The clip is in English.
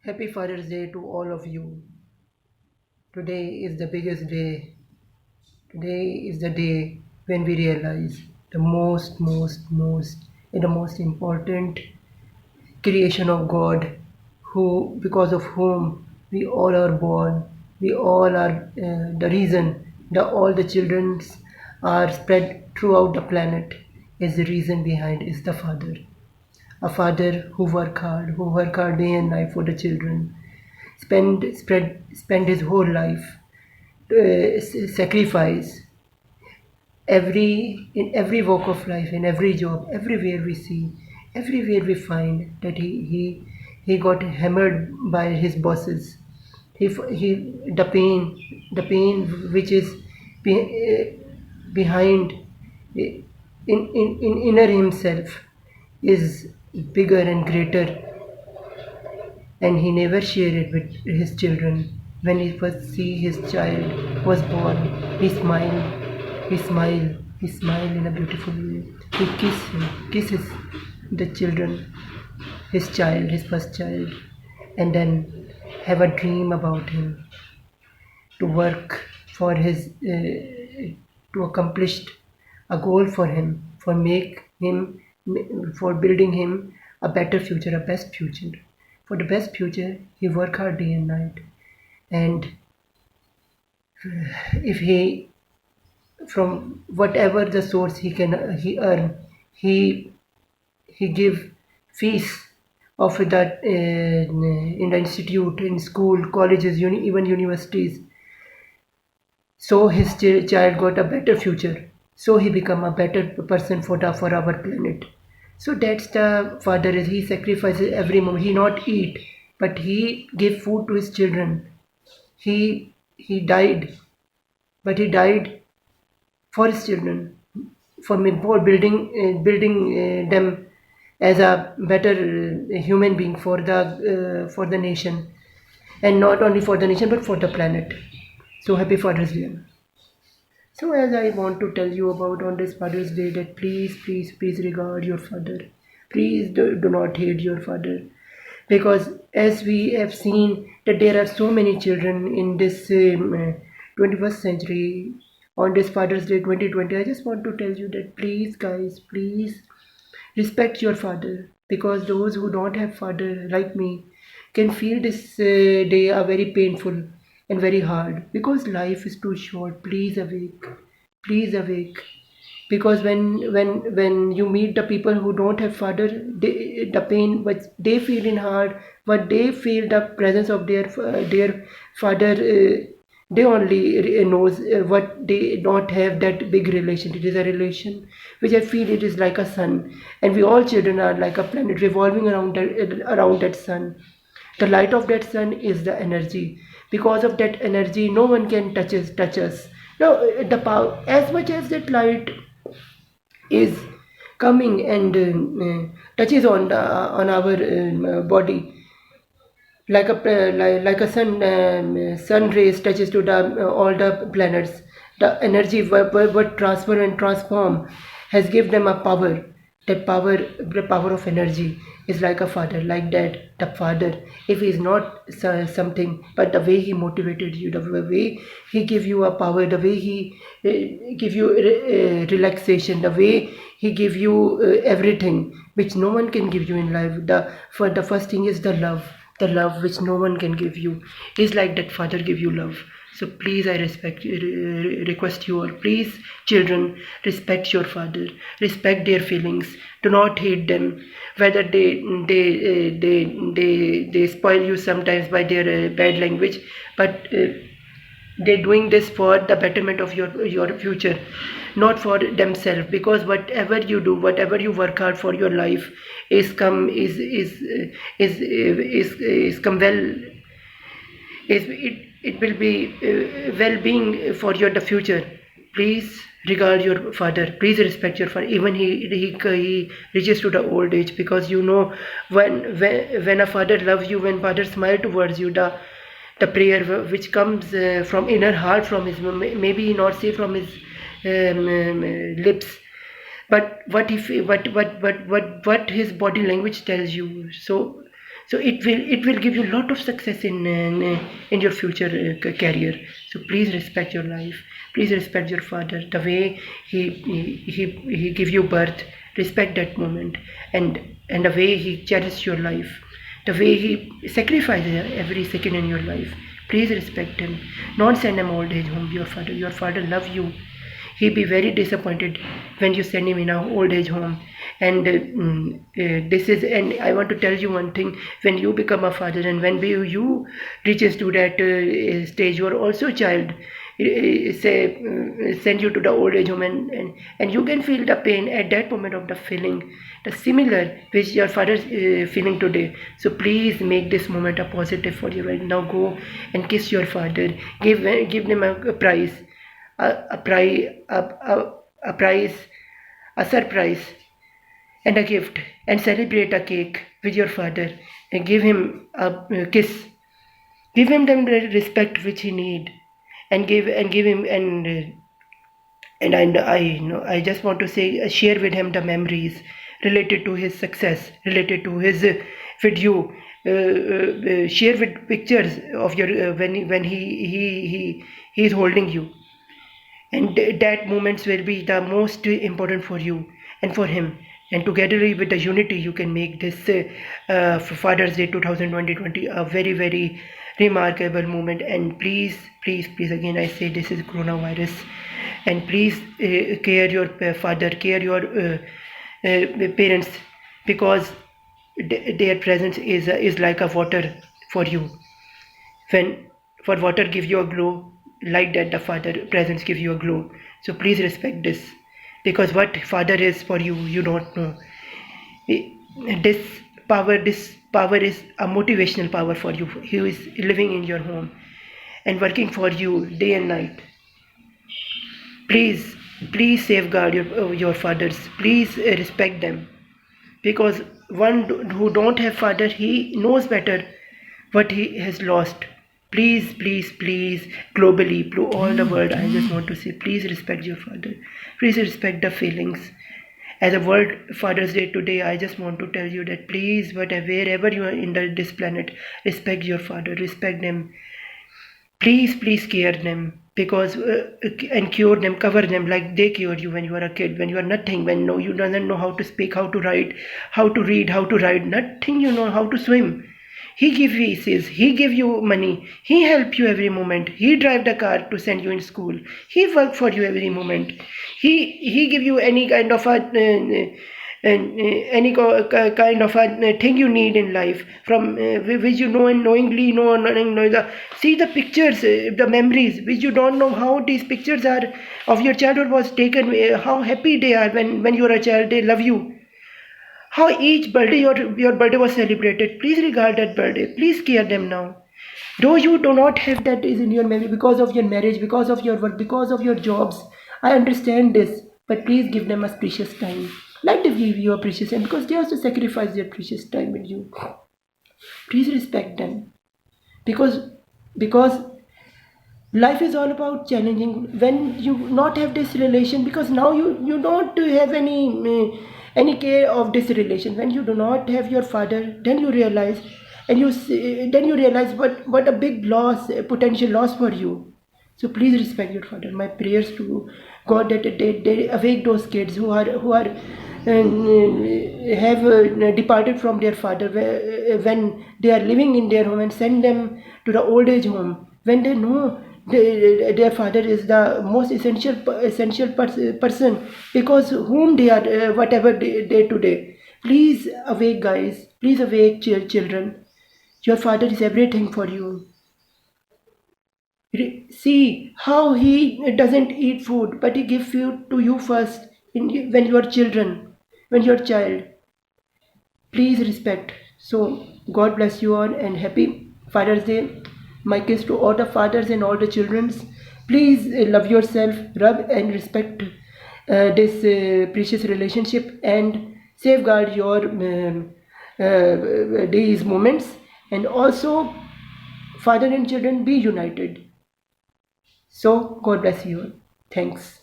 Happy Father's Day to all of you. Today is the biggest day. Today is the day when we realize the and the most important creation of God, who, because of whom we all are born, we all are the reason that all the children are spread throughout the planet is the reason behind is the Father. A father who work hard day and night for the children, spend his whole life, sacrifice in every walk of life, in every job, everywhere we see, everywhere we find that he got hammered by his bosses. He the pain which is behind in inner himself is bigger and greater, and he never shared it with his children. When he first see his child was born, he smiled in a beautiful way. He kisses the children, his child, his first child, and then have a dream about him to work for his to accomplish a goal for him, for building him a better future, a best future. For the best future, he work hard day and night, and if he from whatever the source he earn, he he give fees of that in the institute, in school, colleges, even universities, so his child got a better future, so he become a better person for our planet. So that's the father is, he sacrifices every moment. He not eat, but he gave food to his children. He died, but he died for his children, for building them as a better human being for the nation, and not only for the nation but for the planet. So happy Father's Day. So as I want to tell you about on this Father's Day, that please regard your father. Please do not hate your father, because as we have seen that there are so many children in this 21st century on this Father's Day 2020. I just want to tell you that please guys, please respect your father, because those who don't have father like me can feel this day are very painful and very hard, because life is too short. Please awake, because when you meet the people who don't have father, the pain what they feel in heart, what they feel the presence of their father, they only knows what they don't have that big relation. It is a relation which I feel it is like a sun, and we all children are like a planet revolving around that sun. The light of that sun is the energy. Because of that energy, no one can touch us. Now, the power, as much as that light is coming and touches on our body, like a sun rays touches to the all the planets, the energy what transfer and transform has given them a power. That power, the power of energy, is like a father, like that. The father, if he is not something, but the way he motivated you, the way he give you a power, the way he give you relaxation, the way he give you everything which no one can give you in life. The first thing is the love which no one can give you, is like that father give you love. So please, I request you all, please children, respect your father, respect their feelings, do not hate them, whether they spoil you sometimes by their bad language, but they're doing this for the betterment of your future, not for themselves, because whatever you do, whatever you work hard for, your life is come well, it will be well-being for your the future. Please regard your father, please respect your father, even he reaches to the old age, because you know, when a father loves you, when father smile towards you, the prayer which comes from inner heart, from his, maybe not say from his lips, but what if what his body language tells you. So So it will give you a lot of success in your future career. So please respect your life. Please respect your father. The way he give you birth, respect that moment, and the way he cherished your life, the way he sacrificed every second in your life. Please respect him. Don't send him old age home. Your father love you. He'll be very disappointed when you send him in a old age home. And and I want to tell you one thing: when you become a father and when you reaches to that stage, you are also a child. Send you to the old age home, and you can feel the pain at that moment of the feeling, the similar which your father is feeling today. So please make this moment a positive for you right now. Go and kiss your father. Give them a prize, a prize, a prize, a surprise, and a gift, and celebrate a cake with your father, and give him a kiss. Give him the respect which he need, and give him and I know I just want to say share with him the memories related to his success, related to his video. Share with pictures of your when he is holding you, and that moments will be the most important for you and for him. And together with the unity, you can make this Father's Day 2020 a very remarkable moment. And please again I say, this is coronavirus, and please care your father, care your parents, because their presence is like a water for you. When for water give you a glow, like that the father presence give you a glow. So please respect this, because what father is for you, you don't know. Eh, this power is a motivational power for you. He is living in your home and working for you day and night. Please, please safeguard your fathers. Please respect them, because who don't have father, he knows better what he has lost. Please, globally, to all the world, I just want to say, please respect your father. Please respect the feelings. As a World Father's Day today, I just want to tell you that please, wherever you are in this planet, respect your father, respect them. Please care them, because and cure them, cover them like they cured you when you were a kid, when you are nothing, when no, you doesn't know how to speak, how to write, how to read, how to write, nothing, you know how to swim. He give visas, he give you money, he help you every moment, he drive the car to send you in school, he work for you every moment, he give you any kind of a kind of a thing you need in life, from which you know and knowingly know see the pictures, the memories which you don't know how these pictures are of your childhood was taken, how happy they are when you are a child, they love you, how each birthday your birthday was celebrated. Please regard that birthday, please care them now. Though you do not have that is in your memory because of your marriage, because of your work, because of your jobs, I understand this, but please give them a precious time, like they give you a precious time, because they also sacrifice their precious time with you. Please respect them, because life is all about challenging. When you not have this relation, because now you don't have any care of this relation, when you do not have your father, then you realize, then you realize what a big loss, a potential loss for you. So please respect your father. My prayers to God that they awake those kids who are have departed from their father, when they are living in their home, and send them to the old age home, when they know their father is the most essential person, because whom they are whatever day to day. Please awake, guys, please awake, children. Your father is everything for you. See how he doesn't eat food, but he gives food to you first, when you are children, when you are child. Please respect. So God bless you all, and happy Father's Day. My kiss to all the fathers and all the childrens. Please love yourself, love and respect this precious relationship, and safeguard your these moments. And also, father and children, be united. So God bless you all. Thanks.